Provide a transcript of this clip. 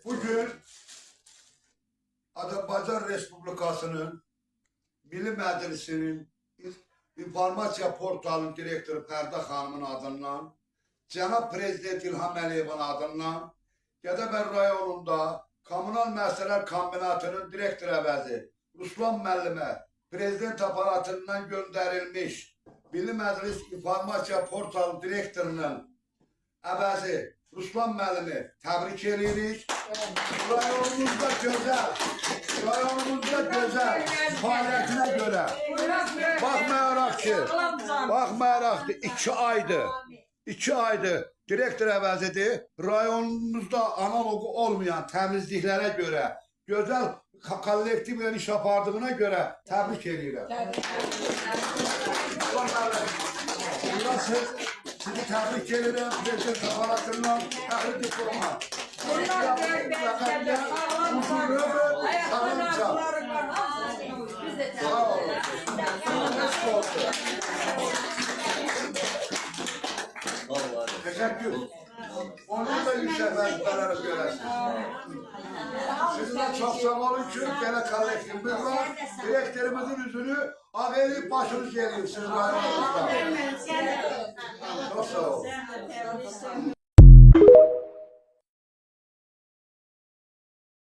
Bugün Azərbaycan Respublikasının Milli Məclisinin İnformasiya Portalının direktoru Pərdə xanımın adından, Cənab Prezident İlham Əliyevin adından, Gədəbəy rayonunda Kommunal Məsələlər Kombinatının direktor əvəzi Ruslan müəllimə Prezident aparatından göndərilmiş Milli Məclis İnformasiya Portalı direktorunun əvəzi Ruslan müəllimi təbrik edirik. Rayonumuzda gözəl fəaliyyətinə görə baxmayaraq ki 2 aydır direktor əvəzidir. Rayonumuzda analogu olmayan təmizliklərə görə gözəl kollektivlə iş apardığına görə təbrik edirəm. Sizi təbrik edirəm. Prezident aparatından təbrik diploma. Teşekkür. Onun da yüksek vəzifələrə görəsiniz. Sizden çok sağ olun ki, gene kollektifimiz var. Direktörümüzün yüzünü ağlayıp başınız geliyor. Siz rayonumuzda. Çok sağ olun.